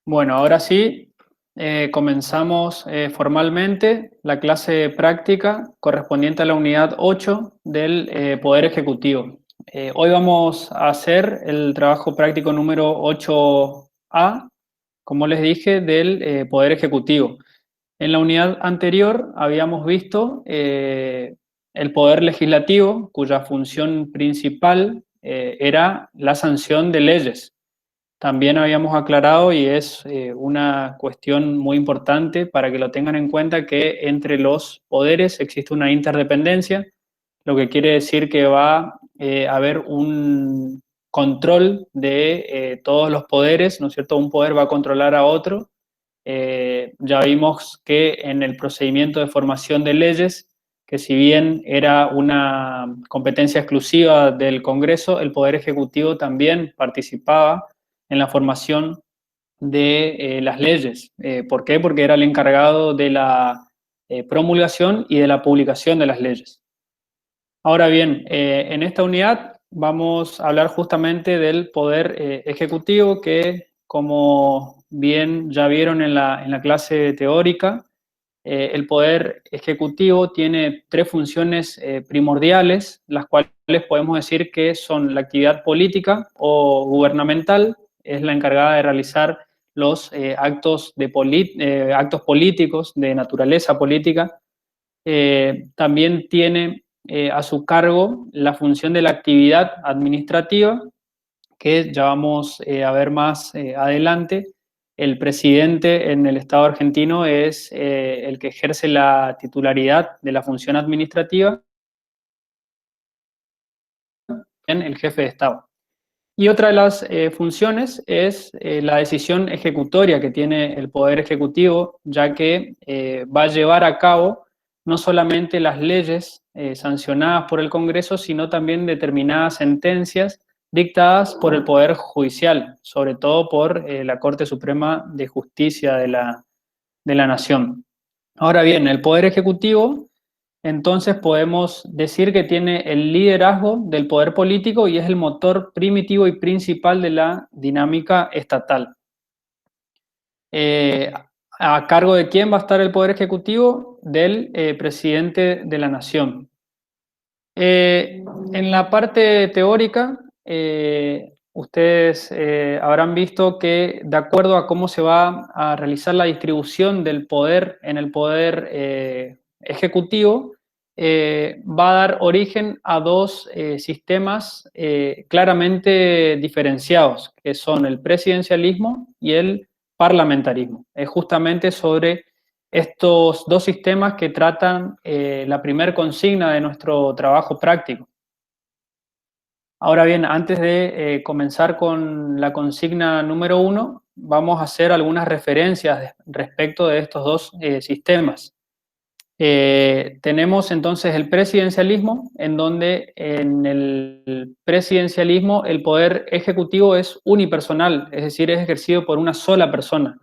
Bueno, ahora sí, comenzamos formalmente la clase práctica correspondiente a la unidad 8 del Poder Ejecutivo. Hoy vamos a hacer el trabajo práctico número 8A, como les dije, del Poder Ejecutivo. En la unidad anterior habíamos visto el Poder Legislativo, cuya función principal era la sanción de leyes. También habíamos aclarado, y es una cuestión muy importante para que lo tengan en cuenta, que entre los poderes existe una interdependencia, lo que quiere decir que va a haber un control de todos los poderes, ¿no es cierto? Un poder va a controlar a otro. Ya vimos que en el procedimiento de formación de leyes, que si bien era una competencia exclusiva del Congreso, el Poder Ejecutivo también participaba en la formación de las leyes. ¿Por qué? Porque era el encargado de la promulgación y de la publicación de las leyes. Ahora bien, en esta unidad vamos a hablar justamente del Poder Ejecutivo, que como bien ya vieron en la clase teórica, el Poder Ejecutivo tiene tres funciones primordiales, las cuales podemos decir que son la actividad política o gubernamental, es la encargada de realizar los actos políticos de naturaleza política. También tiene a su cargo la función de la actividad administrativa, que ya vamos a ver más adelante. El presidente en el Estado argentino es el que ejerce la titularidad de la función administrativa, en el jefe de Estado. Y otra de las funciones es la decisión ejecutoria que tiene el Poder Ejecutivo, ya que va a llevar a cabo no solamente las leyes sancionadas por el Congreso, sino también determinadas sentencias dictadas por el Poder Judicial, sobre todo por la Corte Suprema de Justicia de la Nación. Ahora bien, el Poder Ejecutivo, entonces podemos decir que tiene el liderazgo del poder político y es el motor primitivo y principal de la dinámica estatal. ¿A cargo de quién va a estar el Poder Ejecutivo? Del presidente de la Nación. En la parte teórica, ustedes habrán visto que de acuerdo a cómo se va a realizar la distribución del poder en el Poder Ejecutivo, va a dar origen a dos sistemas claramente diferenciados, que son el presidencialismo y el parlamentarismo. Es justamente sobre estos dos sistemas que tratan la primer consigna de nuestro trabajo práctico. Ahora bien, antes de comenzar con la consigna número 1, vamos a hacer algunas referencias respecto de estos dos sistemas. Tenemos entonces el presidencialismo, en donde en el presidencialismo el poder ejecutivo es unipersonal, es decir, es ejercido por una sola persona.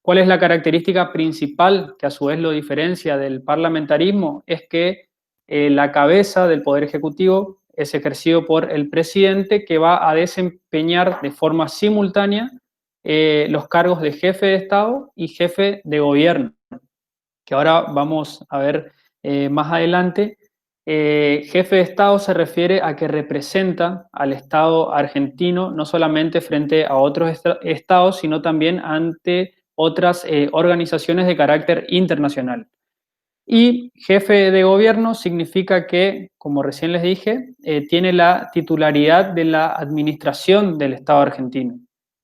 ¿Cuál es la característica principal que a su vez lo diferencia del parlamentarismo? Es que la cabeza del Poder Ejecutivo es ejercido por el presidente, que va a desempeñar de forma simultánea los cargos de jefe de Estado y jefe de gobierno, que ahora vamos a ver más adelante. Jefe de Estado se refiere a que representa al Estado argentino no solamente frente a otros estados, sino también ante otras organizaciones de carácter internacional. Y jefe de gobierno significa que, como recién les dije, tiene la titularidad de la administración del Estado argentino.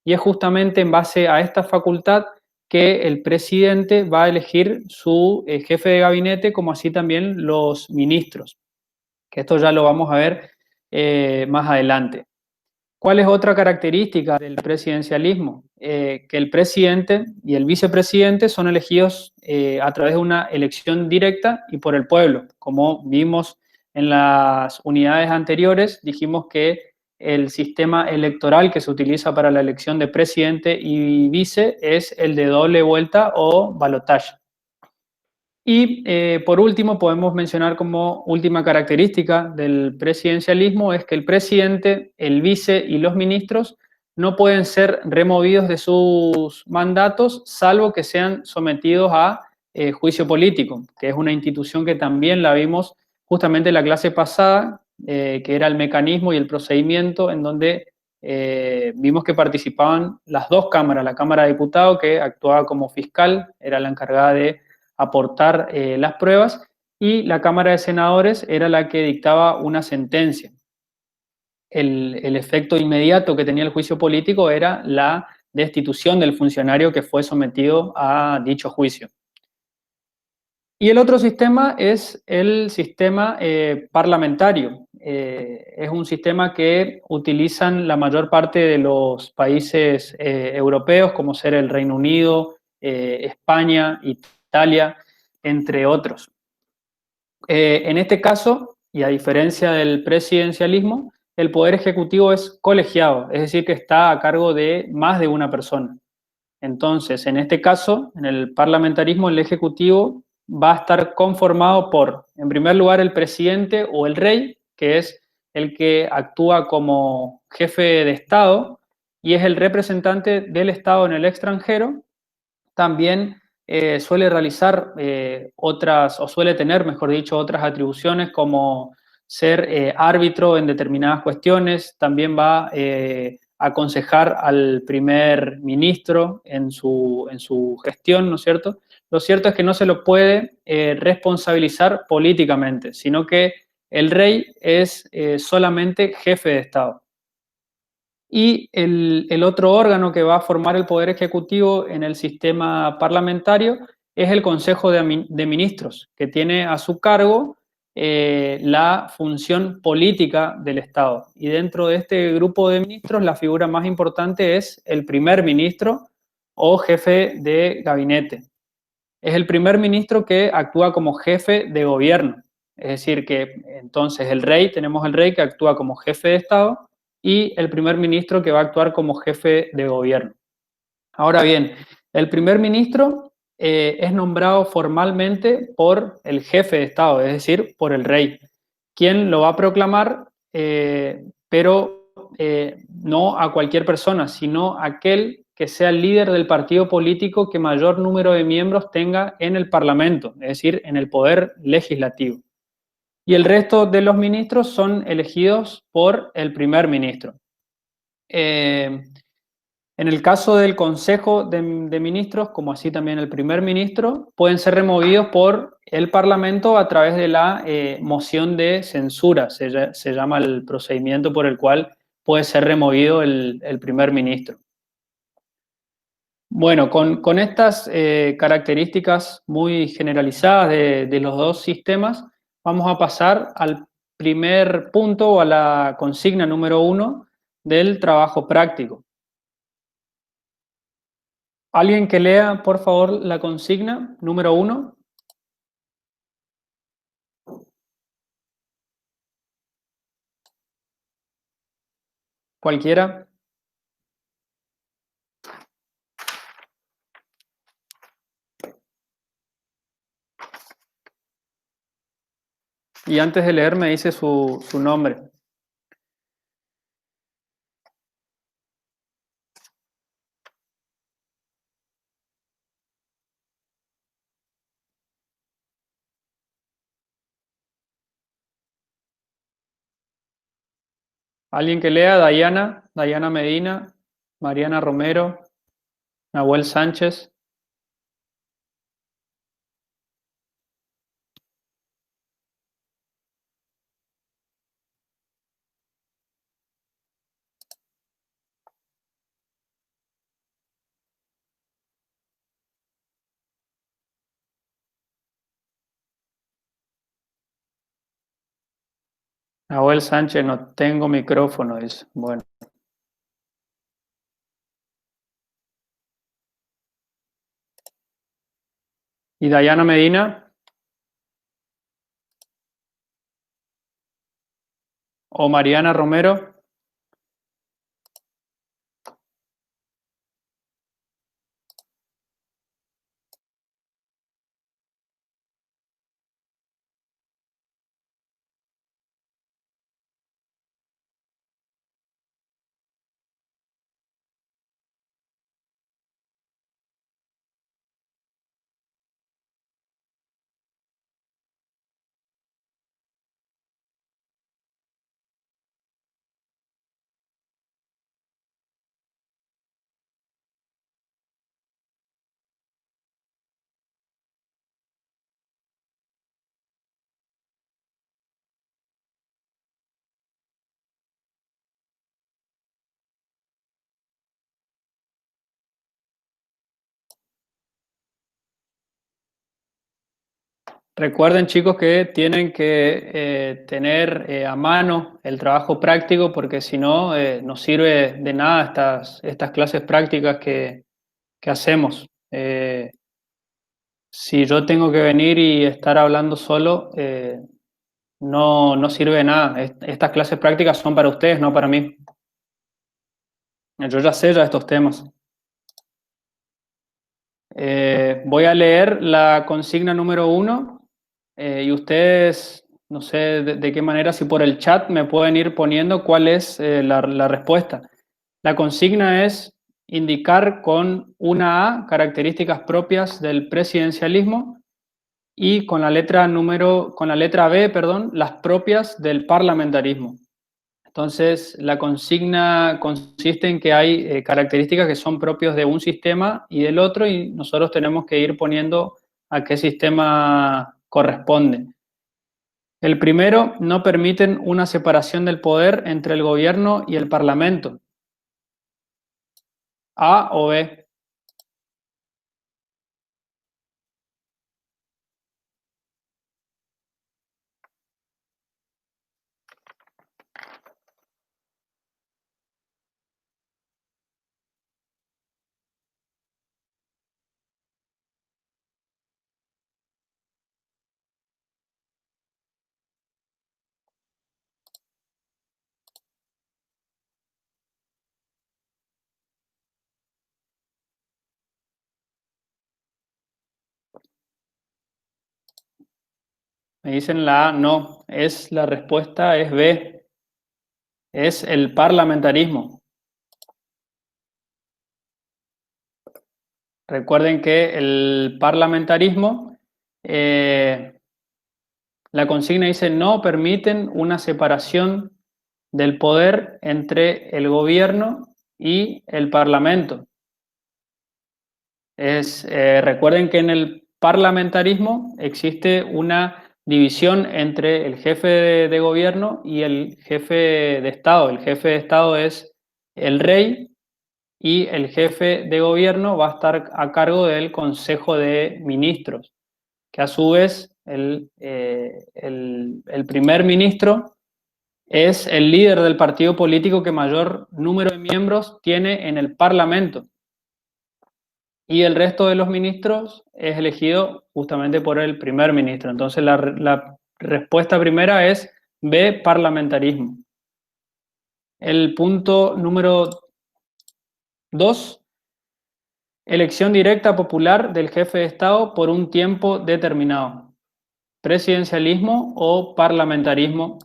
Y es justamente en base a esta facultad que el presidente va a elegir su jefe de gabinete, como así también los ministros, que esto ya lo vamos a ver más adelante. ¿Cuál es otra característica del presidencialismo? Que el presidente y el vicepresidente son elegidos a través de una elección directa y por el pueblo. Como vimos en las unidades anteriores, dijimos que el sistema electoral que se utiliza para la elección de presidente y vice es el de doble vuelta o balotaje. Y por último, podemos mencionar como última característica del presidencialismo es que el presidente, el vice y los ministros no pueden ser removidos de sus mandatos, salvo que sean sometidos a juicio político, que es una institución que también la vimos justamente en la clase pasada, que era el mecanismo y el procedimiento en donde vimos que participaban las dos cámaras, la Cámara de Diputados, que actuaba como fiscal, era la encargada de aportar las pruebas, y la Cámara de Senadores era la que dictaba una sentencia. El efecto inmediato que tenía el juicio político era la destitución del funcionario que fue sometido a dicho juicio. Y el otro sistema es el sistema parlamentario. Es un sistema que utilizan la mayor parte de los países europeos, como ser el Reino Unido, España, Italia, entre otros. En este caso, y a diferencia del presidencialismo, el poder ejecutivo es colegiado, es decir, que está a cargo de más de una persona. Entonces, en este caso, en el parlamentarismo, el ejecutivo va a estar conformado por, en primer lugar, el presidente o el rey, que es el que actúa como jefe de Estado y es el representante del Estado en el extranjero. También suele realizar otras, o suele tener, mejor dicho, otras atribuciones como ser árbitro en determinadas cuestiones, también va a aconsejar al primer ministro en su gestión, ¿no es cierto? Lo cierto es que no se lo puede responsabilizar políticamente, sino que el rey es solamente jefe de Estado. Y el otro órgano que va a formar el Poder Ejecutivo en el sistema parlamentario es el Consejo de Ministros, que tiene a su cargo la función política del Estado. Y dentro de este grupo de ministros, la figura más importante es el primer ministro o jefe de gabinete. Es el primer ministro que actúa como jefe de gobierno. Es decir, que entonces el rey, tenemos el rey que actúa como jefe de Estado y el primer ministro que va a actuar como jefe de gobierno. Ahora bien, el primer ministro es nombrado formalmente por el jefe de Estado, es decir, por el rey, quien lo va a proclamar, pero no a cualquier persona, sino a aquel que sea el líder del partido político que mayor número de miembros tenga en el Parlamento, es decir, en el poder legislativo. Y el resto de los ministros son elegidos por el primer ministro. En el caso del Consejo de Ministros, como así también el primer ministro, pueden ser removidos por el Parlamento a través de la moción de censura. Se llama el procedimiento por el cual puede ser removido el primer ministro. Bueno, con estas características muy generalizadas de los dos sistemas, vamos a pasar al primer punto o a la consigna número 1 del trabajo práctico. ¿Alguien que lea, por favor, la consigna número 1? ¿Cualquiera? Y antes de leer me dice su nombre. ¿Alguien que lea? Dayana Medina, Mariana Romero, Nahuel Sánchez. Nahuel Sánchez, no tengo micrófono, dice. Bueno. ¿Y Dayana Medina? ¿O Mariana Romero? Recuerden, chicos, que tienen que tener a mano el trabajo práctico porque si no, no sirve de nada estas clases prácticas que hacemos. Si yo tengo que venir y estar hablando solo, no sirve de nada. Estas clases prácticas son para ustedes, no para mí. Yo ya sé ya estos temas. Voy a leer la consigna número 1 y ustedes, no sé de qué manera, si por el chat me pueden ir poniendo cuál es la respuesta. La consigna es indicar con una A características propias del presidencialismo y con la letra B, perdón, las propias del parlamentarismo. Entonces, la consigna consiste en que hay características que son propios de un sistema y del otro, y nosotros tenemos que ir poniendo a qué sistema corresponde. El primero, no permiten una separación del poder entre el gobierno y el parlamento. A o B. Me dicen la A, no, la respuesta es B, es el parlamentarismo. Recuerden que el parlamentarismo, la consigna dice no permiten una separación del poder entre el gobierno y el parlamento. Recuerden que en el parlamentarismo existe una división entre el jefe de gobierno y el jefe de Estado. El jefe de Estado es el rey y el jefe de gobierno va a estar a cargo del Consejo de Ministros, que a su vez el primer ministro es el líder del partido político que mayor número de miembros tiene en el Parlamento. Y el resto de los ministros es elegido justamente por el primer ministro. Entonces la respuesta primera es B, parlamentarismo. El punto número 2, elección directa popular del jefe de Estado por un tiempo determinado. ¿Presidencialismo o parlamentarismo?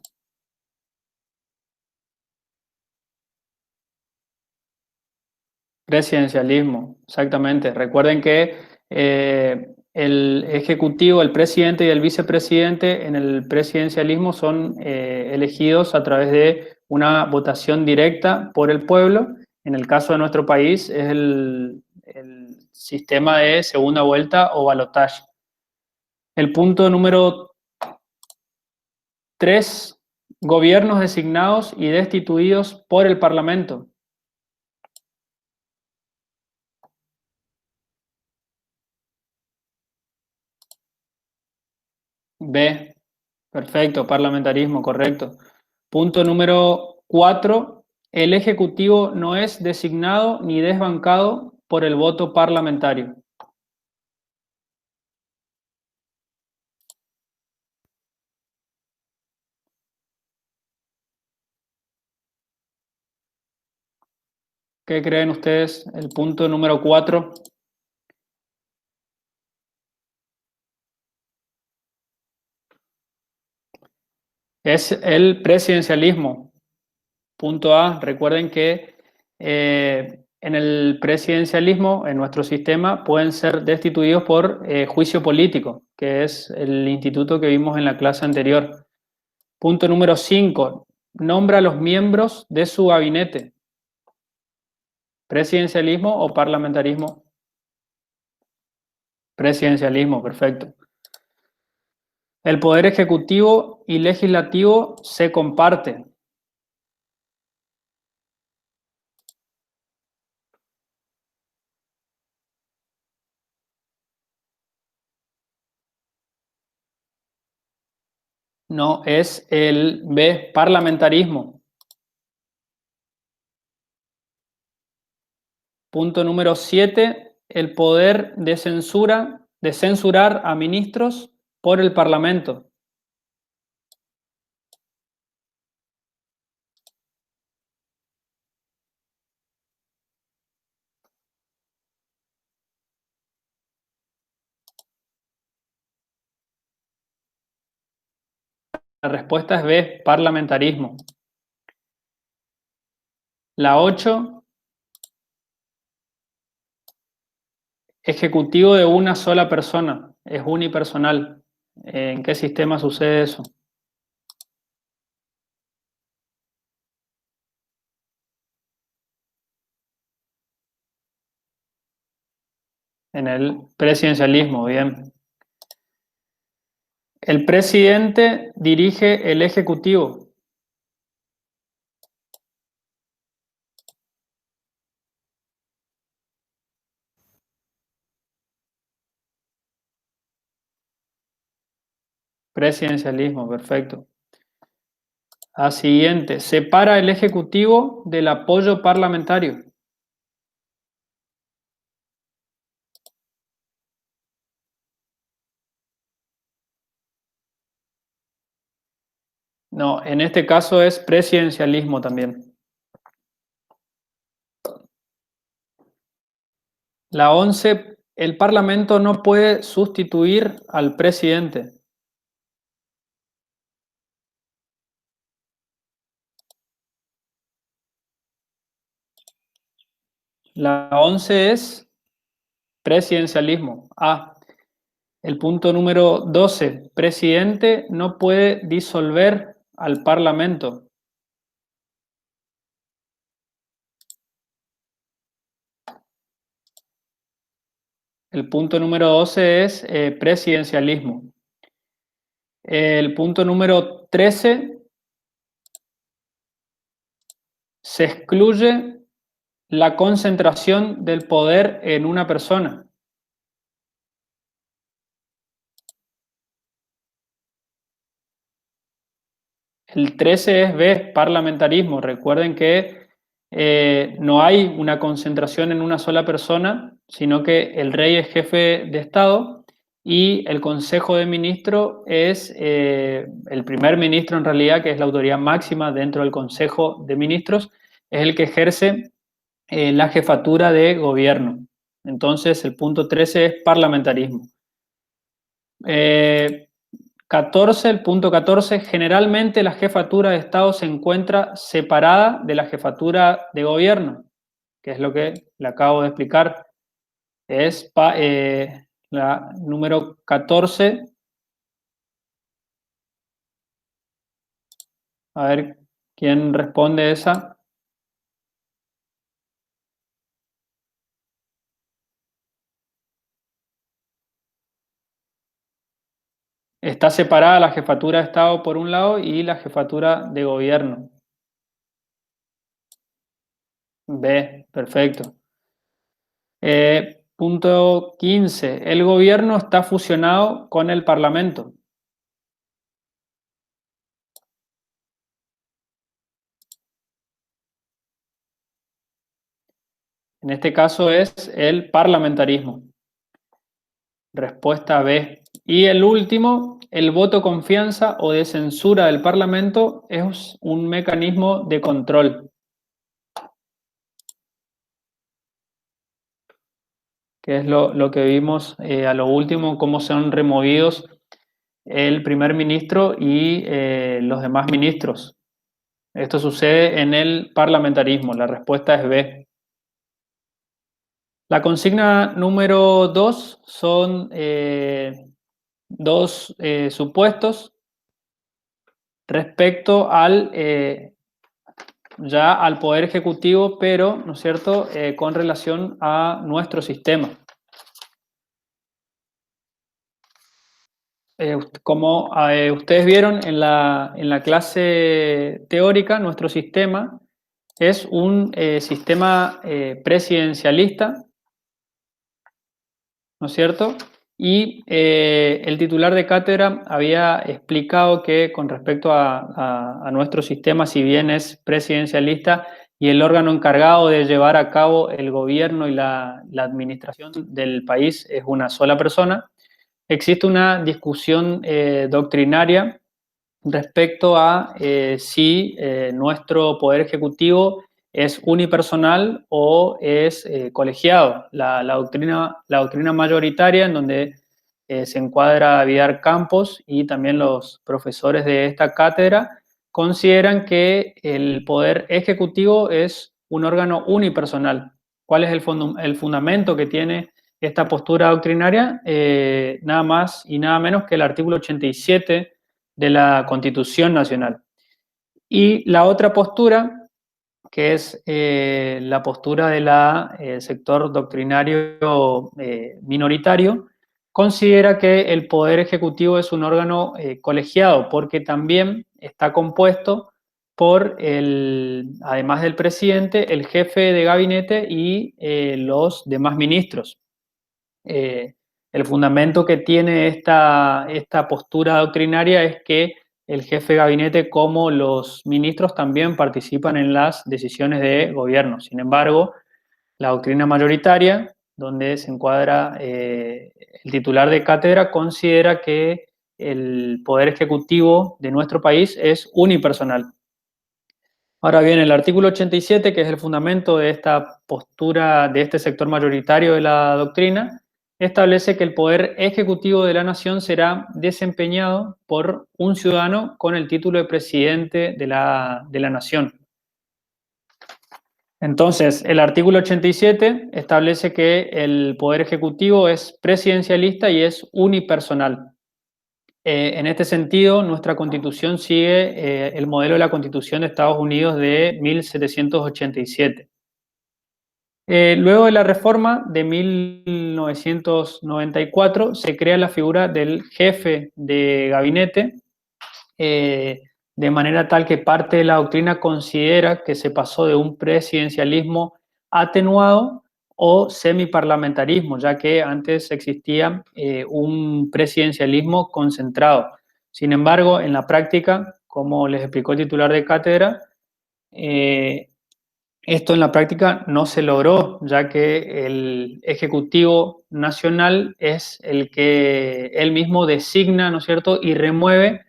Presidencialismo, exactamente. Recuerden que el ejecutivo, el presidente y el vicepresidente en el presidencialismo son elegidos a través de una votación directa por el pueblo. En el caso de nuestro país es el sistema de segunda vuelta o balotaje. El punto número 3, gobiernos designados y destituidos por el Parlamento. B, perfecto, parlamentarismo, correcto. Punto número 4, el Ejecutivo no es designado ni desbancado por el voto parlamentario. ¿Qué creen ustedes? El punto número 4 es el presidencialismo. Punto A, recuerden que en el presidencialismo, en nuestro sistema, pueden ser destituidos por juicio político, que es el instituto que vimos en la clase anterior. Punto número 5, nombra a los miembros de su gabinete. ¿Presidencialismo o parlamentarismo? Presidencialismo, perfecto. El poder ejecutivo y legislativo se comparten. No, es el B, parlamentarismo. Punto número 7, el poder de censurar a ministros por el Parlamento. La respuesta es B, parlamentarismo. La 8, ejecutivo de una sola persona, es unipersonal. ¿En qué sistema sucede eso? En el presidencialismo, bien. El presidente dirige el ejecutivo. Presidencialismo, perfecto. A siguiente, separa el ejecutivo del apoyo parlamentario. No, en este caso es presidencialismo también. La 11, el Parlamento no puede sustituir al presidente. La 11 es presidencialismo. A. El punto número 12, presidente no puede disolver al Parlamento. El punto número 12 es presidencialismo. El punto número 13, se excluye la concentración del poder en una persona. El 13 es B, parlamentarismo. Recuerden que no hay una concentración en una sola persona, sino que el rey es jefe de Estado y el Consejo de Ministros es el primer ministro en realidad, que es la autoridad máxima dentro del Consejo de Ministros, es el que ejerce la jefatura de gobierno. Entonces el punto 13 es parlamentarismo. 14, el punto 14, generalmente la jefatura de Estado se encuentra separada de la jefatura de gobierno, que es lo que le acabo de explicar. Es la número 14. A ver quién responde esa. Está separada la jefatura de Estado por un lado y la jefatura de gobierno. B, perfecto. Punto 15. El gobierno está fusionado con el Parlamento. En este caso es el parlamentarismo. Respuesta B. Y el último, el voto confianza o de censura del Parlamento es un mecanismo de control, que es lo que vimos a lo último, cómo son removidos el primer ministro y los demás ministros. Esto sucede en el parlamentarismo. La respuesta es B. La consigna número 2 son dos supuestos respecto ya al Poder Ejecutivo, pero, ¿no es cierto?, con relación a nuestro sistema. Como ustedes vieron en la clase teórica, nuestro sistema es un sistema presidencialista, ¿no es cierto?, Y el titular de cátedra había explicado que con respecto a nuestro sistema, si bien es presidencialista y el órgano encargado de llevar a cabo el gobierno y la administración del país es una sola persona, existe una discusión doctrinaria respecto a si nuestro poder ejecutivo es unipersonal o es colegiado. La doctrina mayoritaria, en donde se encuadra Vidal Campos y también los profesores de esta cátedra, consideran que el poder ejecutivo es un órgano unipersonal. ¿Cuál es el fundamento que tiene esta postura doctrinaria? Nada más y nada menos que el artículo 87 de la Constitución Nacional. Y la otra postura, que es la postura del sector doctrinario minoritario, considera que el Poder Ejecutivo es un órgano colegiado, porque también está compuesto por, además del presidente, el jefe de gabinete y los demás ministros. El fundamento que tiene esta postura doctrinaria es que el jefe de gabinete como los ministros también participan en las decisiones de gobierno. Sin embargo, la doctrina mayoritaria, donde se encuadra el titular de cátedra, considera que el poder ejecutivo de nuestro país es unipersonal. Ahora bien, el artículo 87, que es el fundamento de esta postura de este sector mayoritario de la doctrina, establece que el poder ejecutivo de la nación será desempeñado por un ciudadano con el título de presidente de la nación. Entonces, el artículo 87 establece que el poder ejecutivo es presidencialista y es unipersonal. En este sentido, nuestra Constitución sigue el modelo de la Constitución de Estados Unidos de 1787. Luego de la reforma de 1994 se crea la figura del jefe de gabinete, de manera tal que parte de la doctrina considera que se pasó de un presidencialismo atenuado o semiparlamentarismo, ya que antes existía un presidencialismo concentrado. Sin embargo, en la práctica, como les explicó el titular de cátedra, esto en la práctica no se logró, ya que el Ejecutivo Nacional es el que él mismo designa, ¿no es cierto?, y remueve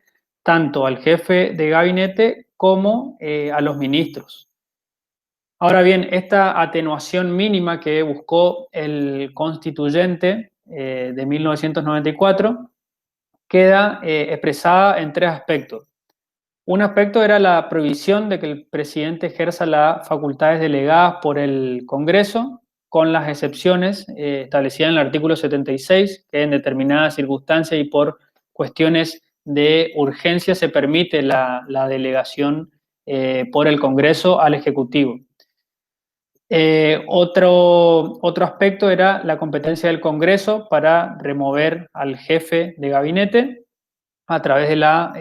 tanto al jefe de gabinete como a los ministros. Ahora bien, esta atenuación mínima que buscó el constituyente de 1994 queda expresada en tres aspectos. Un aspecto era la prohibición de que el presidente ejerza las facultades delegadas por el Congreso, con las excepciones establecidas en el artículo 76, que en determinadas circunstancias y por cuestiones de urgencia se permite la delegación por el Congreso al Ejecutivo. Otro aspecto era la competencia del Congreso para remover al jefe de gabinete a través de la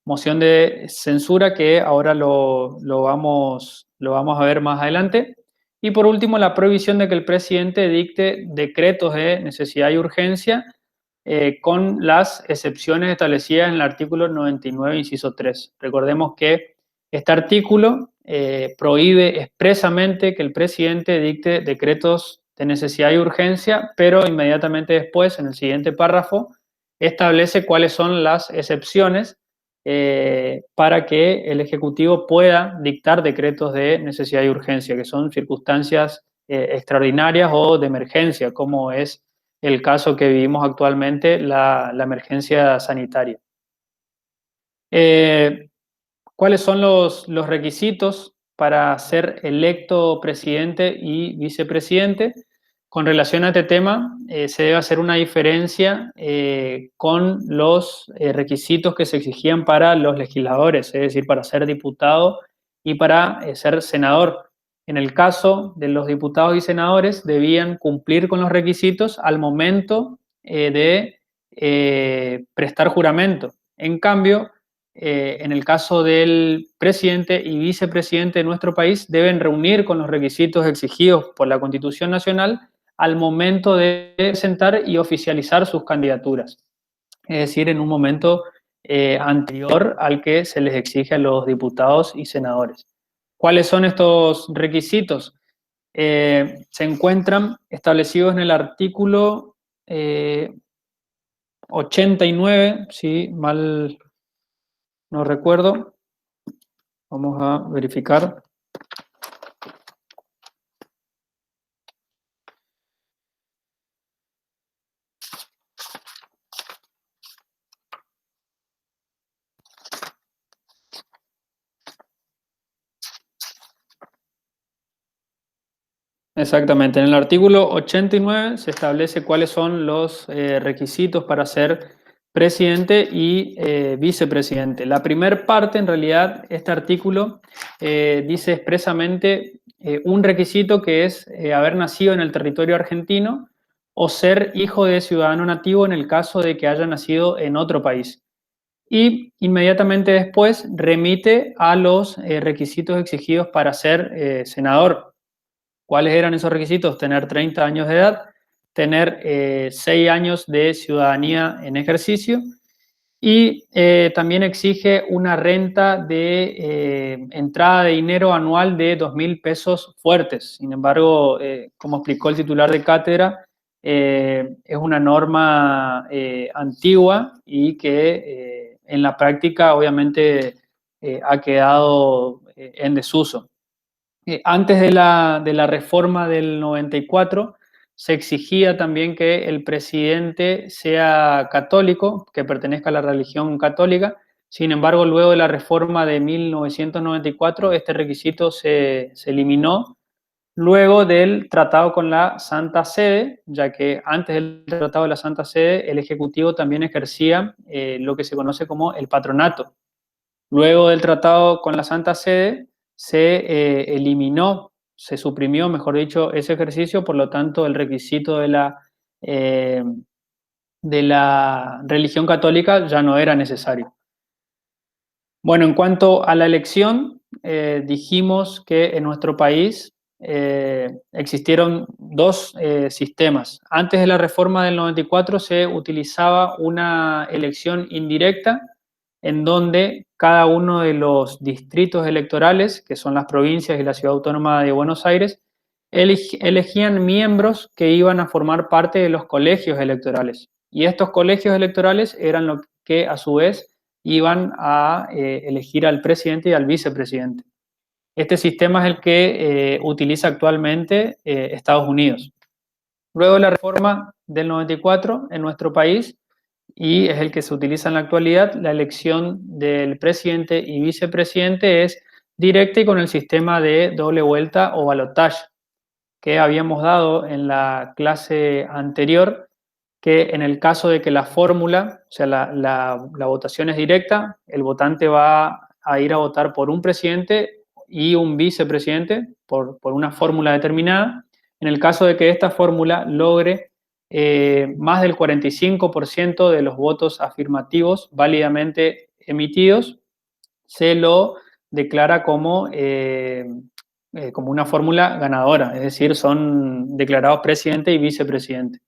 moción de censura, que ahora lo vamos a ver más adelante. Y por último, la prohibición de que el presidente dicte decretos de necesidad y urgencia, con las excepciones establecidas en el artículo 99, inciso 3. Recordemos que este artículo prohíbe expresamente que el presidente dicte decretos de necesidad y urgencia, pero inmediatamente después, en el siguiente párrafo, establece cuáles son las excepciones para que el Ejecutivo pueda dictar decretos de necesidad y urgencia, que son circunstancias extraordinarias o de emergencia, como es el caso que vivimos actualmente, la emergencia sanitaria. ¿Cuáles son los requisitos para ser electo presidente y vicepresidente? Con relación a este tema, se debe hacer una diferencia con los requisitos que se exigían para los legisladores, es decir, para ser diputado y para ser senador. En el caso de los diputados y senadores, debían cumplir con los requisitos al momento de prestar juramento. En cambio, en el caso del presidente y vicepresidente de nuestro país, deben reunir con los requisitos exigidos por la Constitución Nacional al momento de presentar y oficializar sus candidaturas, es decir, en un momento anterior al que se les exige a los diputados y senadores. ¿Cuáles son estos requisitos? Se encuentran establecidos en el artículo 89, si mal no recuerdo. Vamos a verificar. Exactamente, en el artículo 89 se establece cuáles son los requisitos para ser presidente y vicepresidente. La primera parte, en realidad, este artículo dice expresamente un requisito que es haber nacido en el territorio argentino o ser hijo de ciudadano nativo en el caso de que haya nacido en otro país. Y inmediatamente después remite a los requisitos exigidos para ser senador. ¿Cuáles eran esos requisitos? Tener 30 años de edad, tener 6 años de ciudadanía en ejercicio y también exige una renta de entrada de dinero anual de 2.000 pesos fuertes. Sin embargo, como explicó el titular de cátedra, es una norma antigua y que en la práctica obviamente ha quedado en desuso. Antes de la reforma del 94, se exigía también que el presidente sea católico, que pertenezca a la religión católica. Sin embargo, luego de la reforma de 1994, este requisito se eliminó luego del tratado con la Santa Sede, ya que antes del tratado de la Santa Sede, el Ejecutivo también ejercía lo que se conoce como el patronato. Luego del tratado con la Santa Sede, se eliminó, se suprimió, mejor dicho, ese ejercicio, por lo tanto, el requisito de la religión católica ya no era necesario. Bueno, en cuanto a la elección, dijimos que en nuestro país existieron dos sistemas. Antes de la reforma del 94 se utilizaba una elección indirecta, en donde cada uno de los distritos electorales, que son las provincias y la Ciudad Autónoma de Buenos Aires, elegían miembros que iban a formar parte de los colegios electorales. Y estos colegios electorales eran lo que a su vez iban a elegir al presidente y al vicepresidente. Este sistema es el que utiliza actualmente Estados Unidos. Luego de la reforma del 94 en nuestro país, y es el que se utiliza en la actualidad, la elección del presidente y vicepresidente es directa y con el sistema de doble vuelta o balotaje que habíamos dado en la clase anterior, que en el caso de que la fórmula, o sea, la votación es directa, el votante va a ir a votar por un presidente y un vicepresidente por una fórmula determinada. En el caso de que esta fórmula logre más del 45% de los votos afirmativos válidamente emitidos, se lo declara como una fórmula ganadora, es decir, son declarados presidente y vicepresidente.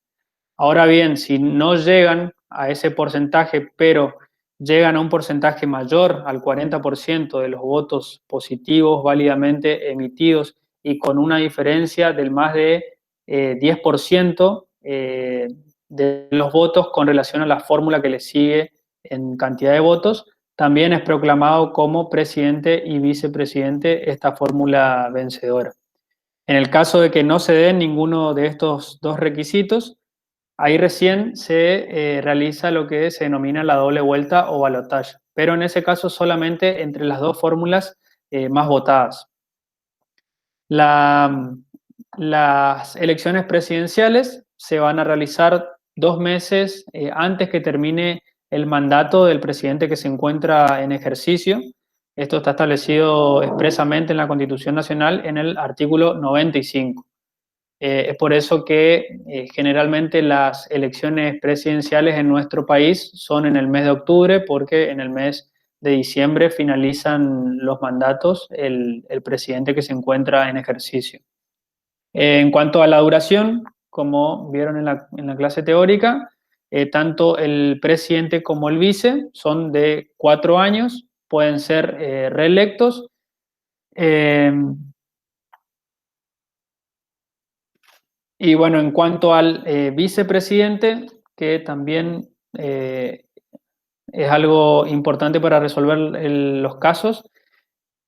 Ahora bien, si no llegan a ese porcentaje, pero llegan a un porcentaje mayor al 40% de los votos positivos válidamente emitidos y con una diferencia del más de 10% de los votos con relación a la fórmula que le sigue en cantidad de votos, también es proclamado como presidente y vicepresidente esta fórmula vencedora. En el caso de que no se den ninguno de estos dos requisitos, ahí recién se realiza lo que se denomina la doble vuelta o balotaje, pero en ese caso solamente entre las dos fórmulas más votadas. Las elecciones presidenciales se van a realizar 2 meses antes que termine el mandato del presidente que se encuentra en ejercicio. Esto está establecido expresamente en la Constitución Nacional en el artículo 95. Es por eso que generalmente las elecciones presidenciales en nuestro país son en el mes de octubre, porque en el mes de diciembre finalizan los mandatos el presidente que se encuentra en ejercicio. En cuanto a la duración, como vieron en la clase teórica. Tanto el presidente como el vice son de 4 años, pueden ser reelectos. Y bueno, en cuanto al vicepresidente, que también es algo importante para resolver los casos,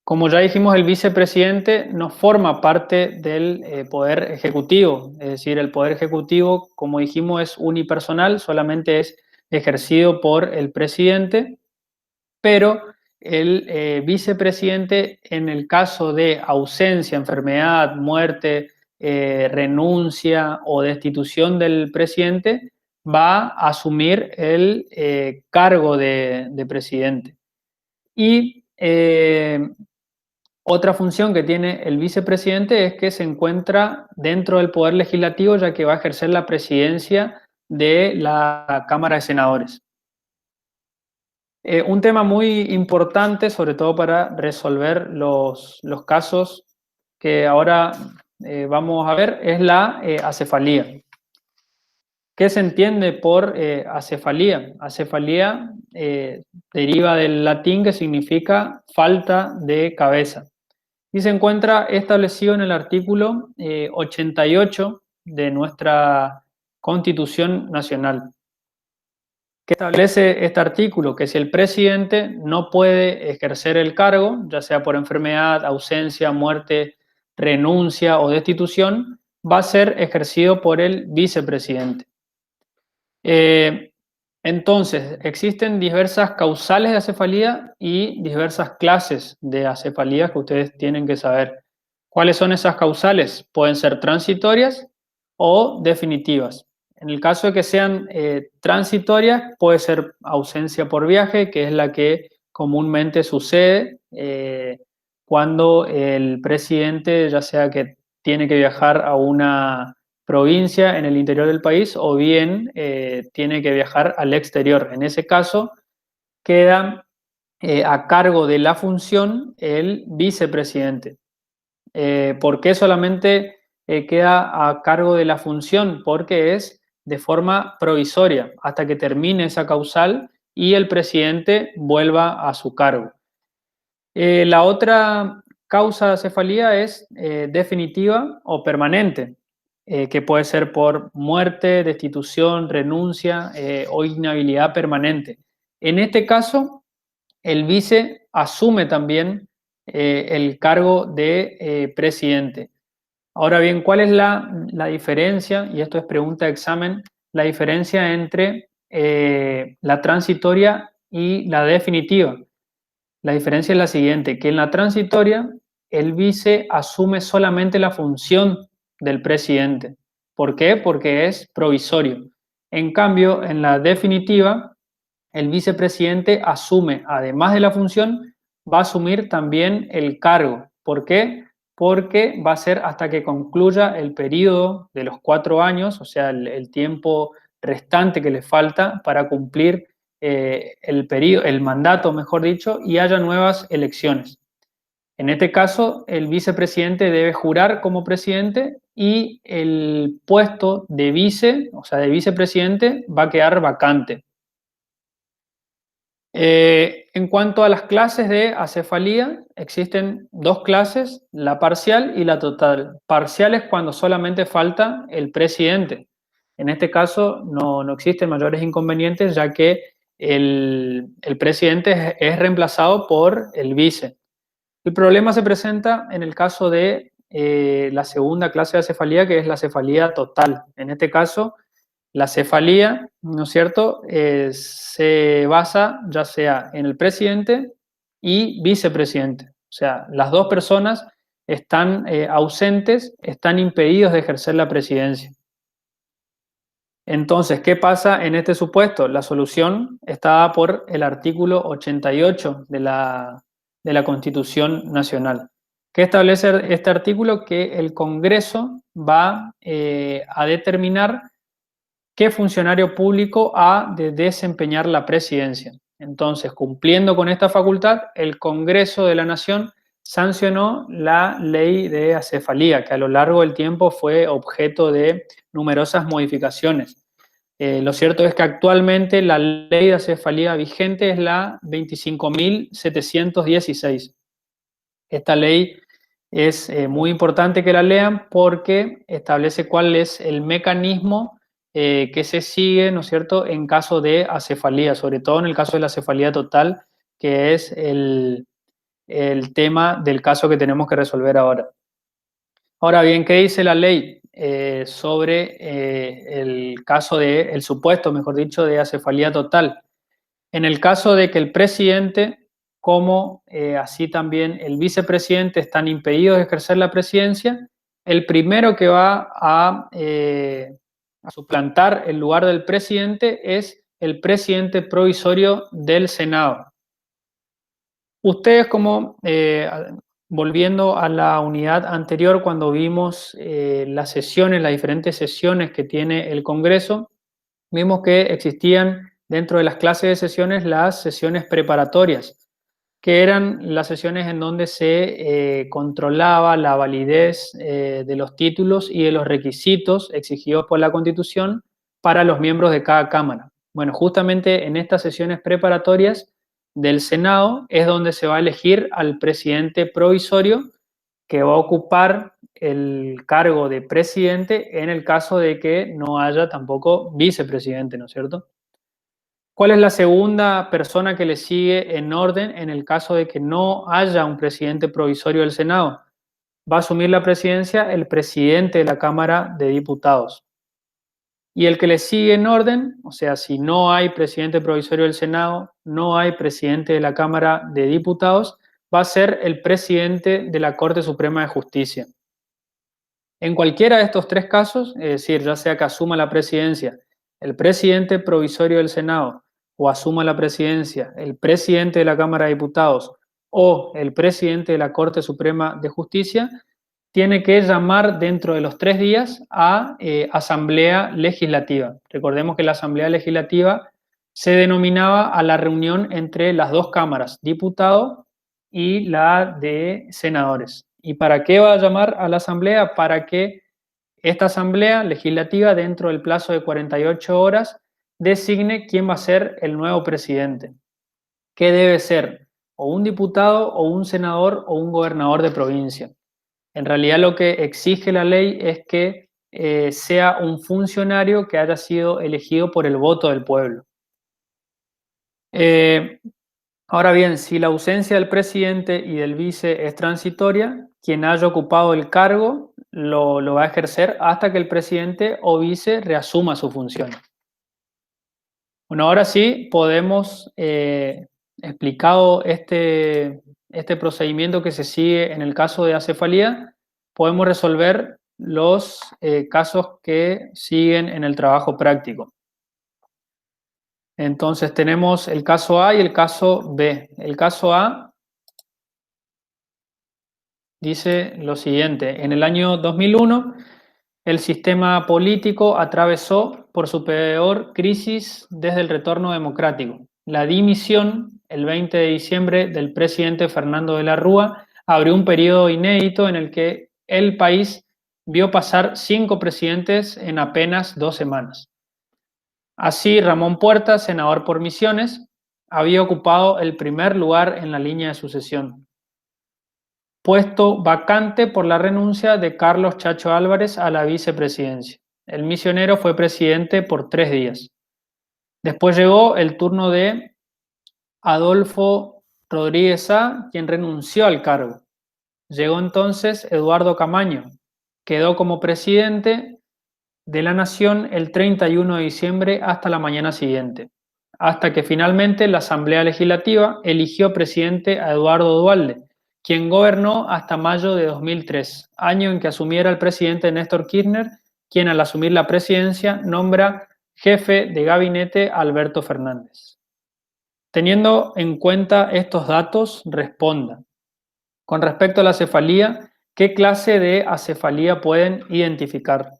como ya dijimos, el vicepresidente no forma parte del poder ejecutivo, es decir, el poder ejecutivo, como dijimos, es unipersonal, solamente es ejercido por el presidente, pero el vicepresidente, en el caso de ausencia, enfermedad, muerte, renuncia o destitución del presidente, va a asumir el cargo de presidente. Y otra función que tiene el vicepresidente es que se encuentra dentro del poder legislativo, ya que va a ejercer la presidencia de la Cámara de Senadores. Un tema muy importante, sobre todo para resolver los casos que ahora vamos a ver, es la acefalía. ¿Qué se entiende por acefalía? Acefalía deriva del latín, que significa falta de cabeza, y se encuentra establecido en el artículo 88 de nuestra Constitución Nacional. ¿Qué establece este artículo? Que si el presidente no puede ejercer el cargo, ya sea por enfermedad, ausencia, muerte, renuncia o destitución, va a ser ejercido por el vicepresidente. Entonces, existen diversas causales de acefalía y diversas clases de acefalía que ustedes tienen que saber. ¿Cuáles son esas causales? Pueden ser transitorias o definitivas. En el caso de que sean transitorias, puede ser ausencia por viaje, que es la que comúnmente sucede cuando el presidente, ya sea que tiene que viajar a una provincia en el interior del país o bien tiene que viajar al exterior. En ese caso, queda a cargo de la función el vicepresidente. ¿Por qué solamente queda a cargo de la función? Porque es de forma provisoria hasta que termine esa causal y el presidente vuelva a su cargo. La otra causa de acefalía es definitiva o permanente, que puede ser por muerte, destitución, renuncia o inhabilidad permanente. En este caso, el vice asume también el cargo de presidente. Ahora bien, ¿cuál es la diferencia? Y esto es pregunta de examen, la diferencia entre la transitoria y la definitiva. La diferencia es la siguiente, que en la transitoria el vice asume solamente la función del presidente. ¿Por qué? Porque es provisorio. En cambio, en la definitiva, el vicepresidente asume, además de la función, va a asumir también el cargo. ¿Por qué? Porque va a ser hasta que concluya el periodo de los 4 años, o sea, el tiempo restante que le falta para cumplir el mandato, mejor dicho, y haya nuevas elecciones. En este caso, el vicepresidente debe jurar como presidente y el puesto de vice, o sea, de vicepresidente, va a quedar vacante. En cuanto a las clases de acefalía, existen 2 clases, la parcial y la total. Parcial es cuando solamente falta el presidente. En este caso no existen mayores inconvenientes, ya que el presidente es reemplazado por el vice. El problema se presenta en el caso de la segunda clase de acefalía, que es la cefalía total. En este caso, la cefalía, ¿no es cierto?, se basa ya sea en el presidente y vicepresidente. O sea, las 2 personas están ausentes, están impedidos de ejercer la presidencia. Entonces, ¿qué pasa en este supuesto? La solución está dada por el artículo 88 de la Constitución Nacional. ¿Qué establece este artículo? Que el Congreso va a determinar qué funcionario público ha de desempeñar la presidencia. Entonces, cumpliendo con esta facultad, el Congreso de la Nación sancionó la ley de acefalía, que a lo largo del tiempo fue objeto de numerosas modificaciones. Lo cierto es que actualmente la ley de acefalía vigente es la 25.716. Esta ley es muy importante que la lean porque establece cuál es el mecanismo que se sigue, ¿no es cierto?, en caso de acefalía, sobre todo en el caso de la acefalía total, que es el tema del caso que tenemos que resolver ahora. Ahora bien, ¿qué dice la ley sobre el caso de, el supuesto, mejor dicho, de acefalía total? En el caso de que el presidente, como así también el vicepresidente, están impedidos de ejercer la presidencia, el primero que va a suplantar el lugar del presidente es el presidente provisorio del Senado. Ustedes como, volviendo a la unidad anterior, cuando vimos las sesiones, las diferentes sesiones que tiene el Congreso, vimos que existían dentro de las clases de sesiones las sesiones preparatorias, que eran las sesiones en donde se controlaba la validez de los títulos y de los requisitos exigidos por la Constitución para los miembros de cada Cámara. Bueno, justamente en estas sesiones preparatorias del Senado es donde se va a elegir al presidente provisorio que va a ocupar el cargo de presidente en el caso de que no haya tampoco vicepresidente, ¿no es cierto? ¿Cuál es la segunda persona que le sigue en orden en el caso de que no haya un presidente provisorio del Senado? Va a asumir la presidencia el presidente de la Cámara de Diputados. Y el que le sigue en orden, o sea, si no hay presidente provisorio del Senado, no hay presidente de la Cámara de Diputados, va a ser el presidente de la Corte Suprema de Justicia. En cualquiera de estos tres casos, es decir, ya sea que asuma la presidencia el presidente provisorio del Senado o asuma la presidencia el presidente de la Cámara de Diputados o el presidente de la Corte Suprema de Justicia, tiene que llamar dentro de los 3 días a asamblea legislativa. Recordemos que la asamblea legislativa se denominaba a la reunión entre las dos cámaras, diputado y la de senadores. ¿Y para qué va a llamar a la asamblea? Para que esta asamblea legislativa, dentro del plazo de 48 horas, designe quién va a ser el nuevo presidente. ¿Qué debe ser? O un diputado, o un senador, o un gobernador de provincia. En realidad lo que exige la ley es que sea un funcionario que haya sido elegido por el voto del pueblo. Ahora bien, si la ausencia del presidente y del vice es transitoria, quien haya ocupado el cargo lo va a ejercer hasta que el presidente o vice reasuma su función. Bueno, ahora sí podemos, explicado este procedimiento que se sigue en el caso de acefalía, podemos resolver los casos que siguen en el trabajo práctico. Entonces tenemos el caso A y el caso B. El caso A dice lo siguiente: en el año 2001, el sistema político atravesó por su peor crisis desde el retorno democrático. La dimisión, el 20 de diciembre, del presidente Fernando de la Rúa abrió un periodo inédito en el que el país vio pasar 5 presidentes en apenas 2 semanas. Así, Ramón Puerta, senador por Misiones, había ocupado el primer lugar en la línea de sucesión, puesto vacante por la renuncia de Carlos Chacho Álvarez a la vicepresidencia. El misionero fue presidente por 3 días. Después llegó el turno de Adolfo Rodríguez Sá, quien renunció al cargo. Llegó entonces Eduardo Camaño, quedó como presidente de la Nación el 31 de diciembre hasta la mañana siguiente, hasta que finalmente la Asamblea Legislativa eligió presidente a Eduardo Duhalde, quien gobernó hasta mayo de 2003, año en que asumiera el presidente Néstor Kirchner, quien al asumir la presidencia nombra jefe de gabinete a Alberto Fernández. Teniendo en cuenta estos datos, responda. Con respecto a la acefalía, ¿qué clase de acefalía pueden identificar?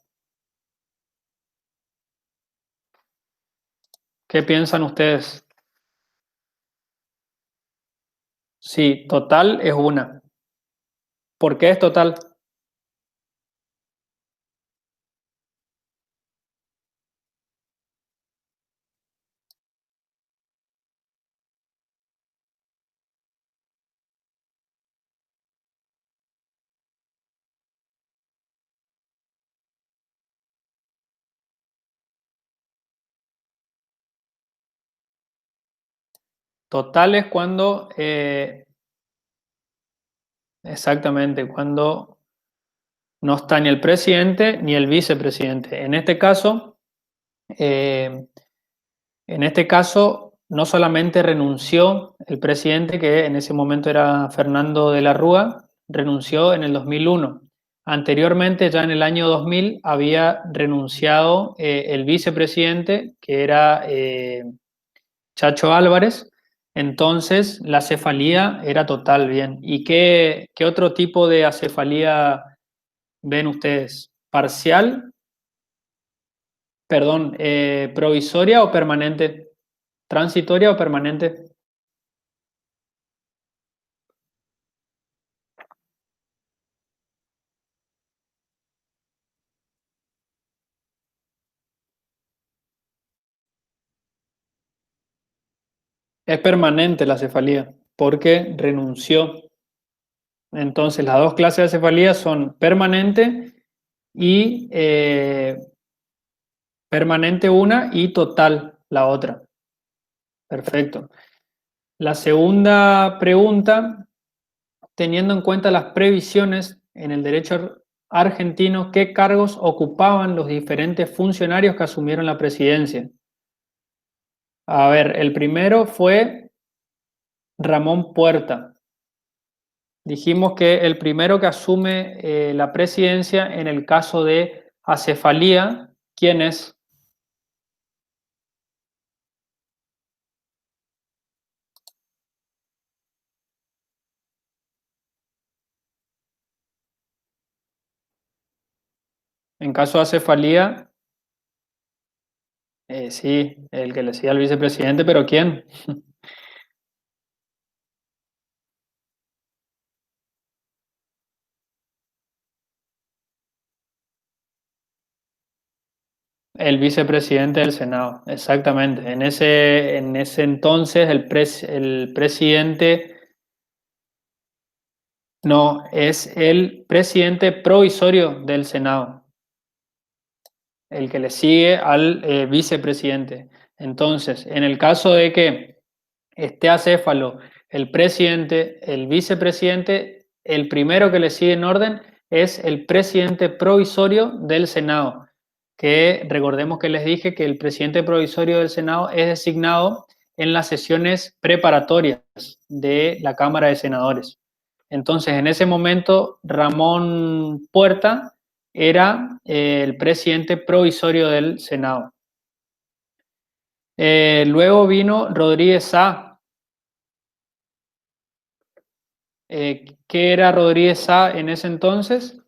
¿Qué piensan ustedes? Sí, total es una. ¿Por qué es total? Total es cuando, exactamente, cuando no está ni el presidente ni el vicepresidente. Eh, en este caso, no solamente renunció el presidente, que en ese momento era Fernando de la Rúa, renunció en el 2001. Anteriormente, ya en el año 2000, había renunciado el vicepresidente, que era Chacho Álvarez. Entonces, la cefalía era total, bien. ¿Y qué otro tipo de acefalía ven ustedes? ¿Parcial? Perdón, ¿provisoria o permanente? ¿Transitoria o permanente? Es permanente la cefalía, porque renunció. Entonces, las dos clases de cefalía son permanente y permanente una y total la otra. Perfecto. La segunda pregunta, teniendo en cuenta las previsiones en el derecho argentino, ¿qué cargos ocupaban los diferentes funcionarios que asumieron la presidencia? A ver, el primero fue Ramón Puerta. Dijimos que el primero que asume la presidencia en el caso de acefalía, ¿quién es? En caso de acefalía, sí, el que le sigue al vicepresidente, pero ¿quién? El vicepresidente del Senado, exactamente. En ese entonces el presidente, no, es el presidente provisorio del Senado, el que le sigue al vicepresidente. Entonces, en el caso de que esté acéfalo el presidente, el vicepresidente, el primero que le sigue en orden es el presidente provisorio del Senado, que recordemos que les dije que el presidente provisorio del Senado es designado en las sesiones preparatorias de la Cámara de Senadores. Entonces, en ese momento, Ramón Puerta era el presidente provisorio del Senado. Luego vino Rodríguez Sá. ¿Qué era Rodríguez Sá en ese entonces?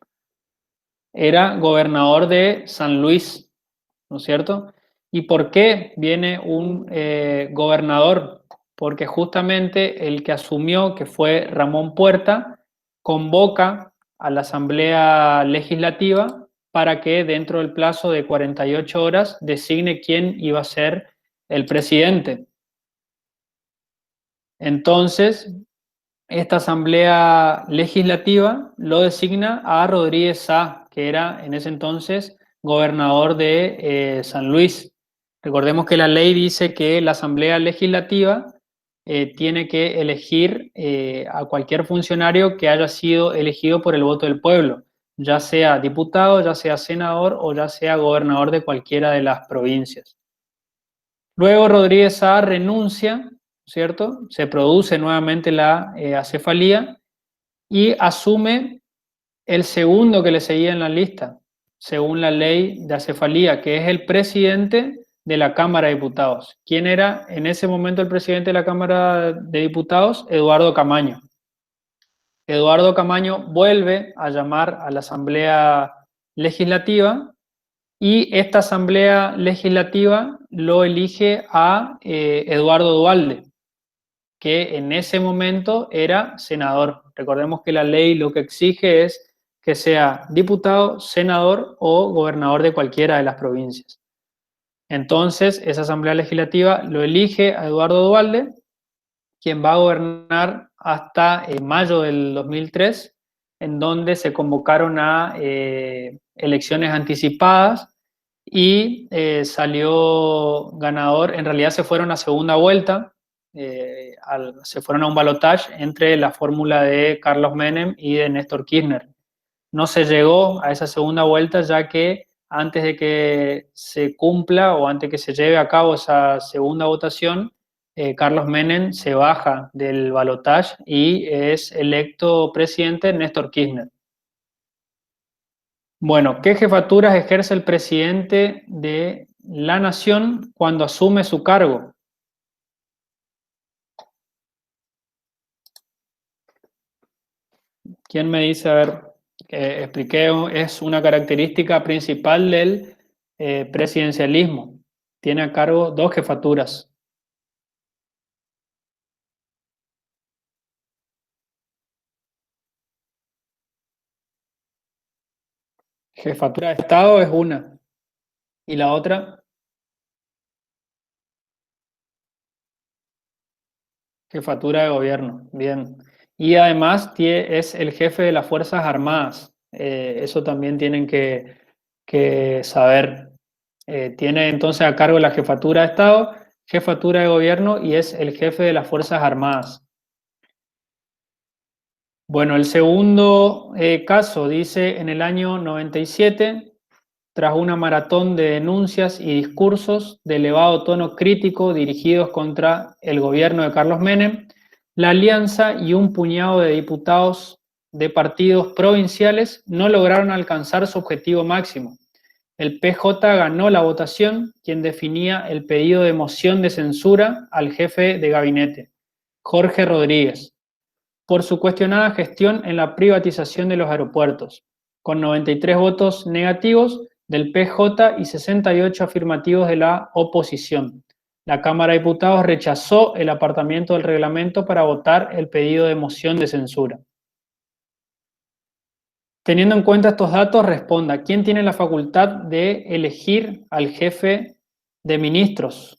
Era gobernador de San Luis, ¿no es cierto? ¿Y por qué viene un gobernador? Porque justamente el que asumió, que fue Ramón Puerta, convoca a la Asamblea Legislativa para que dentro del plazo de 48 horas designe quién iba a ser el presidente. Entonces, esta asamblea legislativa lo designa a Rodríguez Sá, que era en ese entonces gobernador de San Luis. Recordemos que la ley dice que la asamblea legislativa tiene que elegir a cualquier funcionario que haya sido elegido por el voto del pueblo, ya sea diputado, ya sea senador o ya sea gobernador de cualquiera de las provincias. Luego Rodríguez Sá renuncia, ¿cierto? Se produce nuevamente la acefalía y asume el segundo que le seguía en la lista, según la ley de acefalía, que es el presidente de la Cámara de Diputados. ¿Quién era en ese momento el presidente de la Cámara de Diputados? Eduardo Camaño. Eduardo Camaño vuelve a llamar a la Asamblea Legislativa y esta asamblea legislativa lo elige a Eduardo Duhalde. que en ese momento era senador. Recordemos que la ley lo que exige es que sea diputado, senador o gobernador de cualquiera de las provincias. Entonces, esa Asamblea Legislativa lo elige a Eduardo Duhalde, quien va a gobernar hasta mayo del 2003, en donde se convocaron a elecciones anticipadas y salió ganador. En realidad se fueron a segunda vuelta, se fueron a un balotaje entre la fórmula de Carlos Menem y de Néstor Kirchner. No se llegó a esa segunda vuelta, ya que antes de que se cumpla o antes de que se lleve a cabo esa segunda votación, Carlos Menem se baja del balotaje y es electo presidente Néstor Kirchner. Bueno, ¿qué jefaturas ejerce el presidente de la nación cuando asume su cargo? ¿Quién me dice? A ver, expliqué, es una característica principal del presidencialismo. Tiene a cargo dos jefaturas. Jefatura de Estado es una. ¿Y la otra? Jefatura de Gobierno. Bien. Y además es el jefe de las Fuerzas Armadas. Eso también tienen que saber. Tiene entonces a cargo la Jefatura de Estado, Jefatura de Gobierno y es el jefe de las Fuerzas Armadas. Bueno, el segundo caso dice: en el año 97, tras una maratón de denuncias y discursos de elevado tono crítico dirigidos contra el gobierno de Carlos Menem, la Alianza y un puñado de diputados de partidos provinciales no lograron alcanzar su objetivo máximo. El PJ ganó la votación, quien definía el pedido de moción de censura al jefe de gabinete, Jorge Rodríguez, por su cuestionada gestión en la privatización de los aeropuertos, con 93 votos negativos del PJ y 68 afirmativos de la oposición. La Cámara de Diputados rechazó el apartamiento del reglamento para votar el pedido de moción de censura. Teniendo en cuenta estos datos, responda: ¿quién tiene la facultad de elegir al jefe de ministros?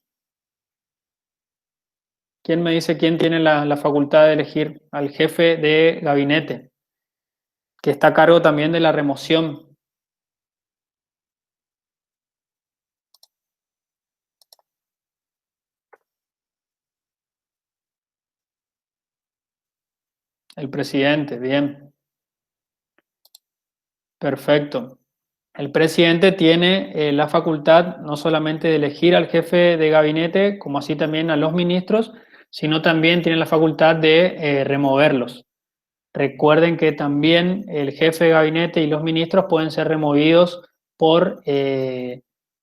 ¿Quién me dice quién tiene la facultad de elegir al jefe de gabinete, que está a cargo también de la remoción? El presidente, bien. Perfecto. El presidente tiene la facultad no solamente de elegir al jefe de gabinete, como así también a los ministros, sino también tiene la facultad de removerlos. Recuerden que también el jefe de gabinete y los ministros pueden ser removidos por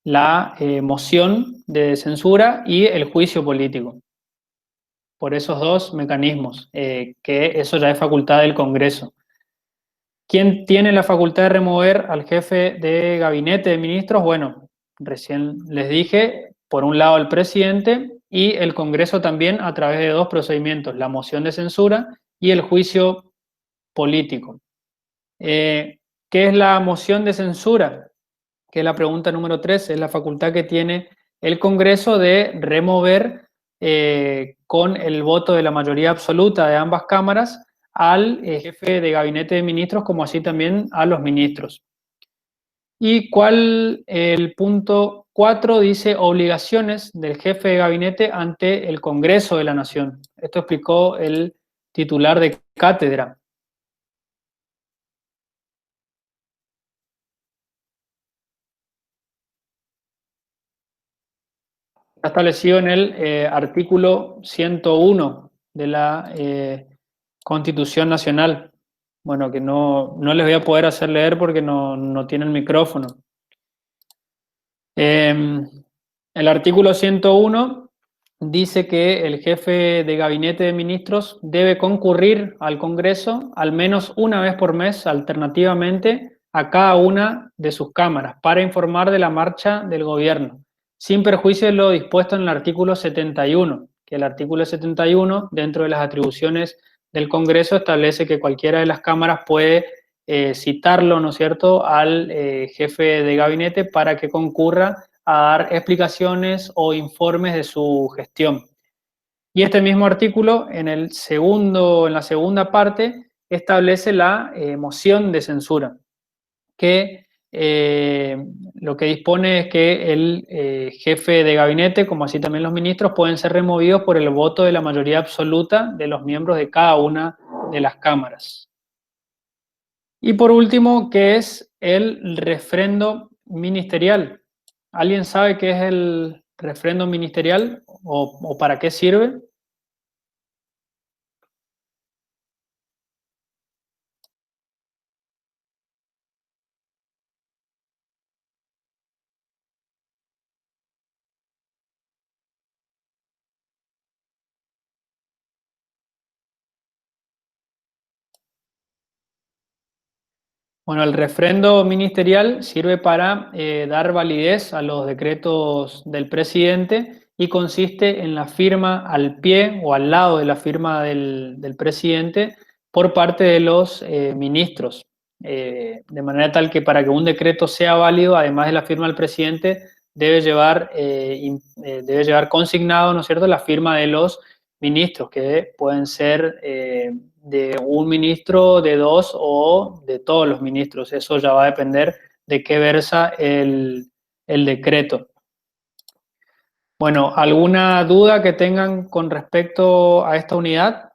la moción de censura y el juicio político. Por esos dos mecanismos, que eso ya es facultad del Congreso. ¿Quién tiene la facultad de remover al jefe de gabinete de ministros? Bueno, recién les dije, por un lado el presidente y el Congreso también a través de dos procedimientos: la moción de censura y el juicio político. ¿Qué es la moción de censura? Que es la pregunta número 3, es la facultad que tiene el Congreso de remover con el voto de la mayoría absoluta de ambas cámaras al jefe de gabinete de ministros, como así también a los ministros. ¿Y cuál? El punto 4 dice obligaciones del jefe de gabinete ante el Congreso de la Nación. Esto explicó el titular de cátedra. Está establecido en el artículo 101 de la Constitución Nacional. Bueno, que no les voy a poder hacer leer porque no tienen micrófono. El artículo 101 dice que el jefe de gabinete de ministros debe concurrir al Congreso al menos una vez por mes, alternativamente a cada una de sus cámaras, para informar de la marcha del gobierno, sin perjuicio de lo dispuesto en el artículo 71, que el artículo 71, dentro de las atribuciones del Congreso, establece que cualquiera de las cámaras puede citarlo, ¿no es cierto?, al jefe de gabinete para que concurra a dar explicaciones o informes de su gestión. Y este mismo artículo, en la segunda parte, establece la moción de censura, que lo que dispone es que el jefe de gabinete, como así también los ministros, pueden ser removidos por el voto de la mayoría absoluta de los miembros de cada una de las cámaras. Y por último, ¿qué es el refrendo ministerial? ¿Alguien sabe qué es el refrendo ministerial o para qué sirve? Bueno, el refrendo ministerial sirve para dar validez a los decretos del presidente y consiste en la firma al pie o al lado de la firma del presidente por parte de los ministros. De manera tal que para que un decreto sea válido, además de la firma del presidente, debe llevar consignado, ¿no es cierto?, la firma de los ministros, que pueden ser de un ministro, de dos o de todos los ministros. Eso ya va a depender de qué versa el decreto. Bueno, ¿alguna duda que tengan con respecto a esta unidad?